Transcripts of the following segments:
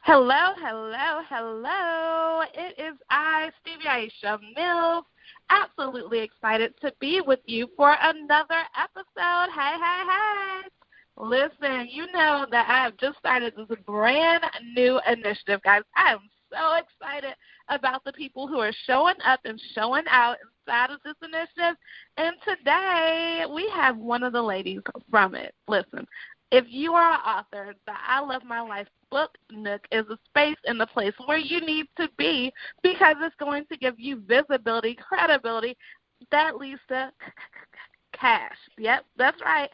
Hello, hello, hello. It is I, Stevie Aisha Mills, absolutely excited to be with you for another episode. Hey, hey, hey. Listen, you know that I have just started this brand new initiative, guys. I am so excited about the people who are showing up and showing out inside of this initiative. And today we have one of the ladies from it. Listen, if you are an author, the I Love My Life Book Nook is a space and a place where you need to be because it's going to give you visibility, credibility that leads to cash. Yep, that's right.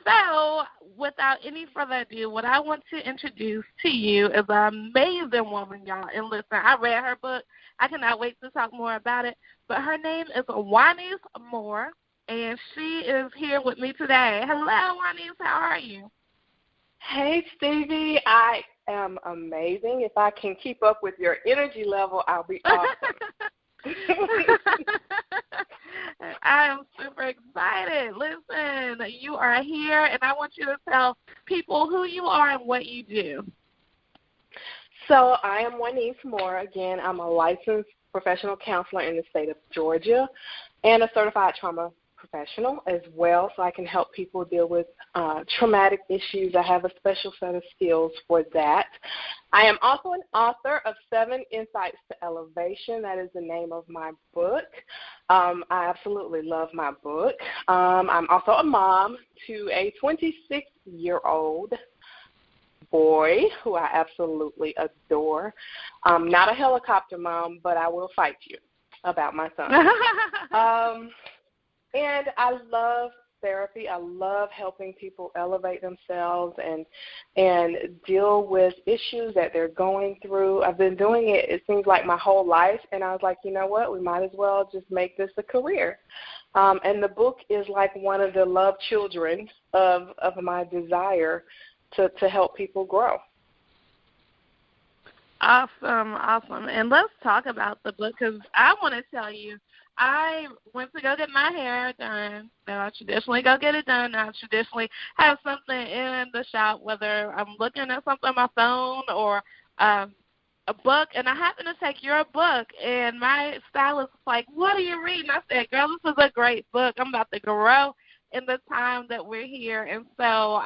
So without any further ado, what I want to introduce to you is an amazing woman, y'all. And listen, I read her book. I cannot wait to talk more about it. But her name is Juanese Moore, and she is here with me today. Hello, Juanese. How are you? Hey, Stevie. I am amazing. If I can keep up with your energy level, I'll be awesome. I am super excited. Listen, you are here, and I want you to tell people who you are and what you do. So I am Juanese Moore. Again, I'm a licensed professional counselor in the state of Georgia and a certified trauma professional as well, so I can help people deal with traumatic issues. I have a special set of skills for that. I am also an author of 7 Insights to Elevation. That is the name of my book. I absolutely love my book. I'm also a mom to a 26-year-old boy who I absolutely adore. I'm not a helicopter mom, but I will fight you about my son. And I love therapy. I love helping people elevate themselves and deal with issues that they're going through. I've been doing it seems like my whole life, and I was like, you know what, we might as well just make this a career. And the book is like one of the love children of my desire to help people grow. Awesome, awesome. And let's talk about the book because I want to tell you, I went to go get my hair done. Now, I traditionally go get it done. I traditionally have something in the shop, whether I'm looking at something on my phone or a book, and I happen to take your book, and my stylist was like, what are you reading? I said, girl, this is a great book. I'm about to grow in the time that we're here. And so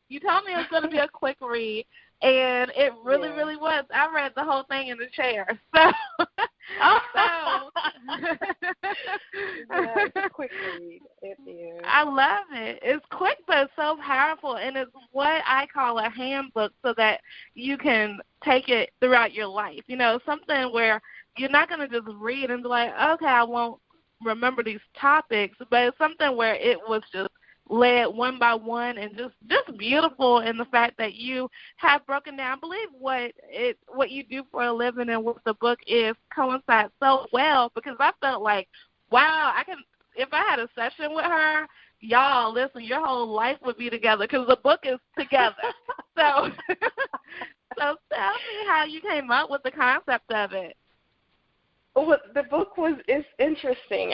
you told me it was going to be a quick read. And it really, really was. I read the whole thing in the chair. So, yeah, it's a quick read. It is. I love it. It's quick, but it's so powerful. And it's what I call a handbook so that you can take it throughout your life. You know, something where you're not going to just read and be like, okay, I won't remember these topics. But it's something where it was just led one by one and just beautiful in the fact that you have broken down. I believe what you do for a living and what the book is coincides so well because I felt like, wow, if I had a session with her, y'all, listen, your whole life would be together because the book is together. So tell me how you came up with the concept of it. Well, the book is interesting.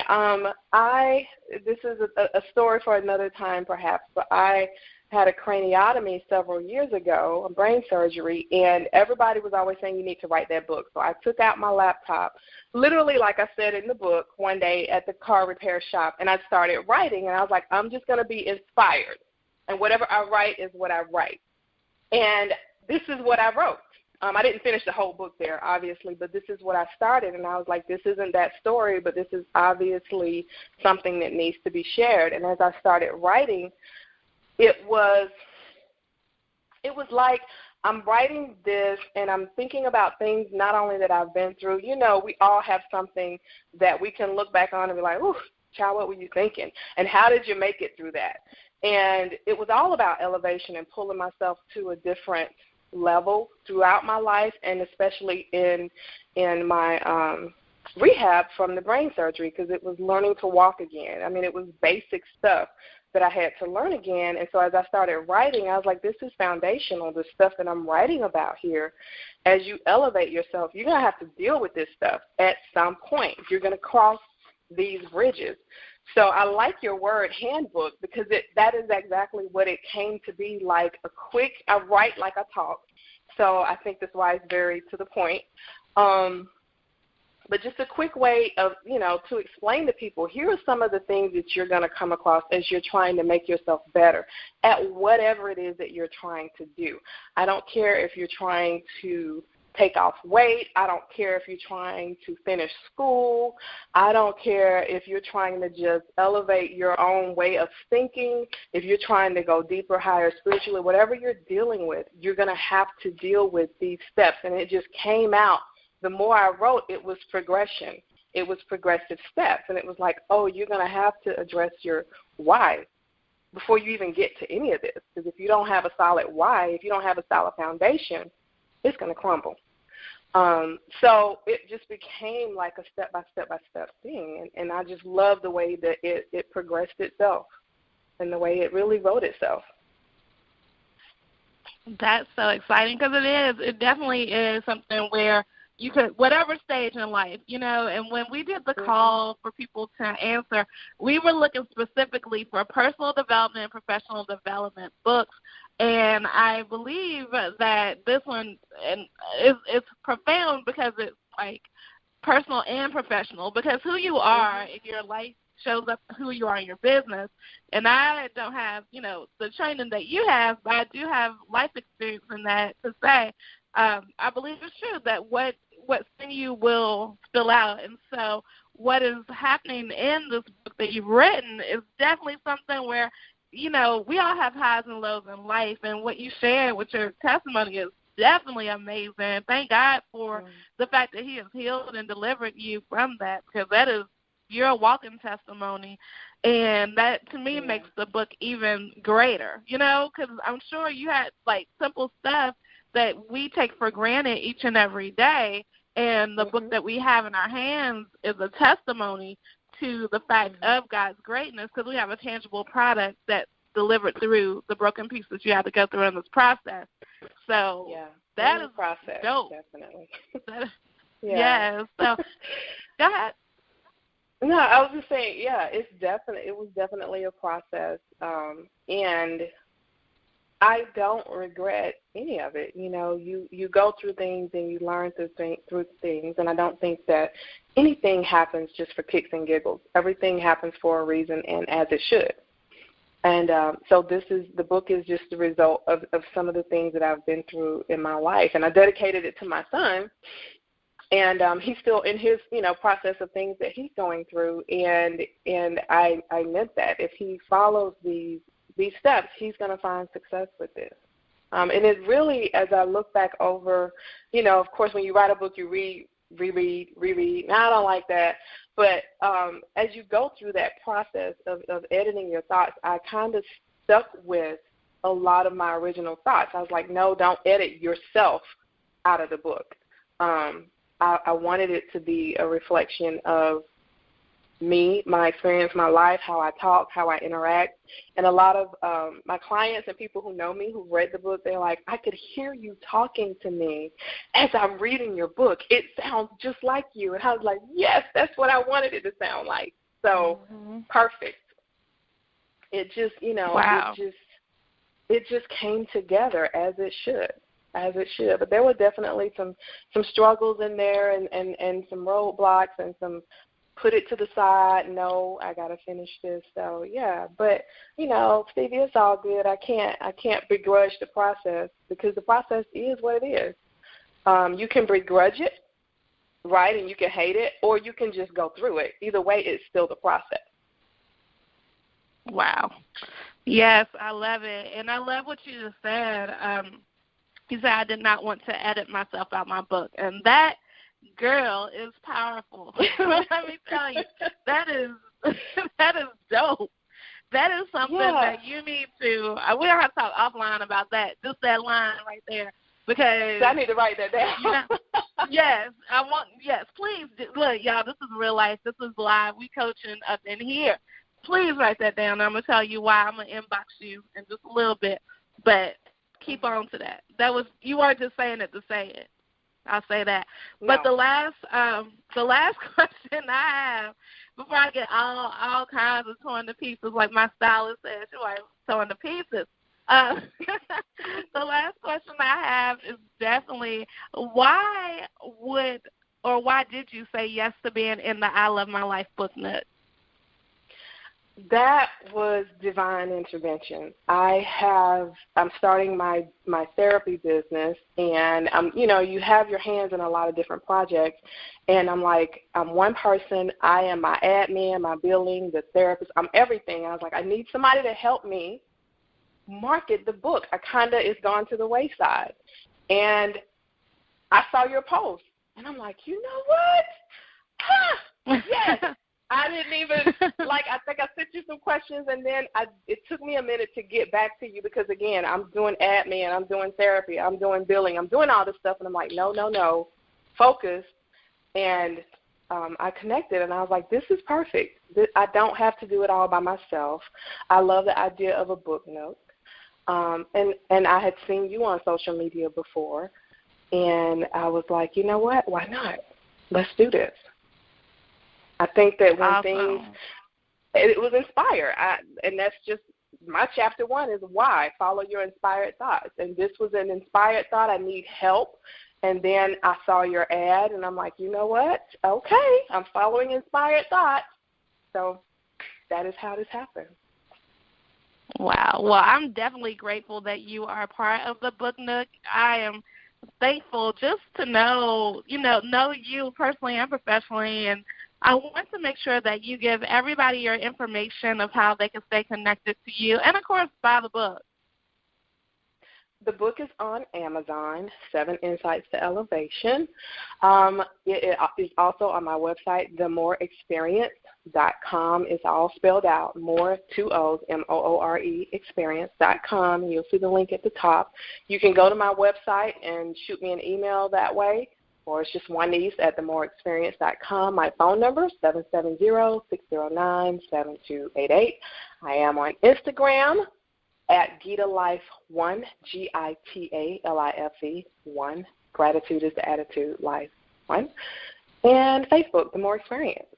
This is a story for another time perhaps, but I had a craniotomy several years ago, a brain surgery, and everybody was always saying you need to write that book. So I took out my laptop, literally like I said in the book, one day at the car repair shop, and I started writing, and I was like, I'm just going to be inspired, and whatever I write is what I write. And this is what I wrote. I didn't finish the whole book there, obviously, but this is what I started, and I was like, this isn't that story, but this is obviously something that needs to be shared. And as I started writing, it was like I'm writing this, and I'm thinking about things not only that I've been through. You know, we all have something that we can look back on and be like, ooh, child, what were you thinking? And how did you make it through that? And it was all about elevation and pulling myself to a different level throughout my life, and especially in my rehab from the brain surgery, because it was learning to walk again. I mean, it was basic stuff that I had to learn again. And so as I started writing, I was like, this is foundational, the stuff that I'm writing about here. As you elevate yourself, you're going to have to deal with this stuff at some point. You're going to cross these bridges. So I like your word handbook because that is exactly what it came to be, like a quick, I write like I talk, So I think that's why it's very to the point. But just a quick way of, to explain to people, here are some of the things that you're going to come across as you're trying to make yourself better at whatever it is that you're trying to do. I don't care if you're trying to take off weight. I don't care if you're trying to finish school. I don't care if you're trying to just elevate your own way of thinking. If you're trying to go deeper, higher spiritually, whatever you're dealing with, you're going to have to deal with these steps. And it just came out. The more I wrote, it was progression. It was progressive steps. And it was like, oh, you're going to have to address your why before you even get to any of this. Because if you don't have a solid why, if you don't have a solid foundation, it's going to crumble. So it just became like a step-by-step thing. And I just love the way that it progressed itself and the way it really wrote itself. That's so exciting because it is. It definitely is something where you could, whatever stage in life, and when we did the call for people to answer, we were looking specifically for personal development and professional development books. And I believe that this one is profound because it's like personal and professional, because who you are in your life shows up who you are in your business. And I don't have, the training that you have, but I do have life experience in that to say, I believe it's true that what's in you will spill out. And so what is happening in this book that you've written is definitely something where, we all have highs and lows in life, and what you shared with your testimony is definitely amazing. Thank God for the fact that he has healed and delivered you from that, because you're a walking testimony, and that to me makes the book even greater, because I'm sure you had like simple stuff that we take for granted each and every day, and the book that we have in our hands is a testimony to the fact of God's greatness, because we have a tangible product that's delivered through the broken pieces you have to go through in this process. So that is process, dope. Definitely. Yeah. So go ahead. No, I was just saying, it was definitely a process, and I don't regret any of it. You go through things and you learn through things, and I don't think that anything happens just for kicks and giggles. Everything happens for a reason, and as it should. And so the book is just the result of some of the things that I've been through in my life, and I dedicated it to my son. And he's still in his, process of things that he's going through, and I meant that if he follows these steps, he's going to find success with this. And it really, as I look back over, of course, when you write a book, you read, reread. Now, I don't like that. But as you go through that process of editing your thoughts, I kind of stuck with a lot of my original thoughts. I was like, no, don't edit yourself out of the book. I wanted it to be a reflection of me, my experience, my life, how I talk, how I interact. And a lot of my clients and people who know me who've read the book, they're like, I could hear you talking to me as I'm reading your book. It sounds just like you. And I was like, yes, that's what I wanted it to sound like. So perfect. It just, wow. it just came together as it should. But there were definitely some struggles in there and some roadblocks and some put it to the side. No, I got to finish this. So, yeah. But, Stevie, it's all good. I can't begrudge the process because the process is what it is. You can begrudge it, right, and you can hate it, or you can just go through it. Either way, it's still the process. Wow. Yes, I love it. And I love what you just said. You said I did not want to edit myself out my book. And that, girl, is powerful. Let me tell you, that is dope. That is something that you need to, we don't have to talk offline about that, just that line right there. Because I need to write that down. Yes, please. Look, y'all, this is real life. This is live. We coaching up in here. Please write that down. I'm going to tell you why. I'm going to inbox you in just a little bit. But keep on to that. You weren't just saying it to say it. I'll say that. No. But the last question I have, before I get all kinds of torn to pieces, like my stylist said, she was torn to pieces. The last question I have is definitely why did you say yes to being in the I Love My Life book nook? That was divine intervention. I'm starting my therapy business, and you have your hands in a lot of different projects, and I'm one person. I am my admin, my billing, the therapist. I'm everything. I was like, I need somebody to help me market the book. It's gone to the wayside, and I saw your post, and I'm like, you know what? Yes. I didn't even, I think I sent you some questions, and then it took me a minute to get back to you because, again, I'm doing admin, I'm doing therapy, I'm doing billing, I'm doing all this stuff, and I'm like, no, focus. And I connected, and I was like, this is perfect. I don't have to do it all by myself. I love the idea of a book nook. And I had seen you on social media before, and I was like, you know what? Why not? Let's do this. I think that when it was inspired, and that's just my chapter 1 is why. Follow your inspired thoughts. And this was an inspired thought. I need help. And then I saw your ad, and I'm like, you know what? Okay, I'm following inspired thoughts. So that is how this happened. Wow. Well, I'm definitely grateful that you are a part of the book nook. I am thankful just to know you personally and professionally, and I want to make sure that you give everybody your information of how they can stay connected to you and, of course, buy the book. The book is on Amazon, 7 Insights to Elevation. It is also on my website, themoreexperience.com. It's all spelled out, More, 2 O's, Moore, experience.com. You'll see the link at the top. You can go to my website and shoot me an email that way, or it's just Juanese at themoreexperience.com. My phone number, 770-609-7288. I am on Instagram at GitaLife1, GITALIFE 1. Gratitude is the attitude, life 1. And Facebook, The More Experience.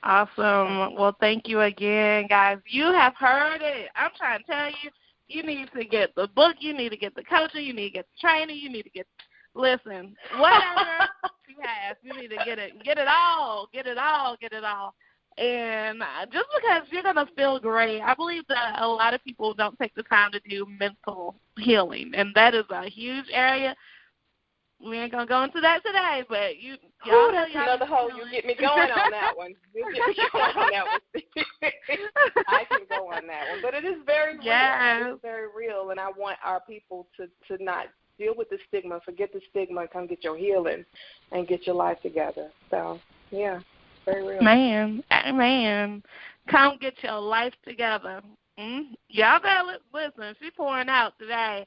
Awesome. Well, thank you again, guys. You have heard it. I'm trying to tell you, you need to get the book, you need to get the coaching, you need to get the training, you need to get, listen, whatever she has, you need to get it all. And just because you're going to feel great, I believe that a lot of people don't take the time to do mental healing, and that is a huge area. We ain't going to go into that today, but y'all that's another whole. You get me going on that one. You get me going on that one. I can go on that one. But it is very real. It's very real, and I want our people to not deal with the stigma. Forget the stigma. Come get your healing and get your life together. So, yeah, very real. Man. Come get your life together. Y'all better listen. She's pouring out today.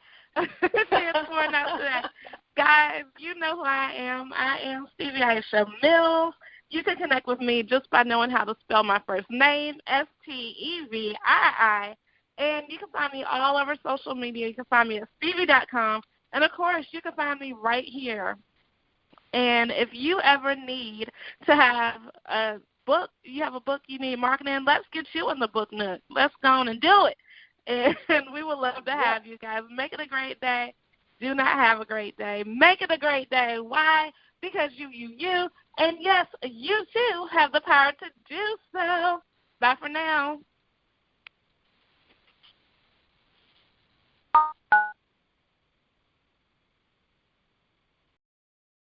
Guys, you know who I am. I am Stevie Aisha Mills. You can connect with me just by knowing how to spell my first name, Stevii. And you can find me all over social media. You can find me at Stevie.com. And, of course, you can find me right here. And if you ever need to have a book, you have a book you need marketing, let's get you in the book nook. Let's go on and do it. And we would love to have you guys. Make it a great day. Do not have a great day. Make it a great day. Why? Because you. And, yes, you, too, have the power to do so. Bye for now.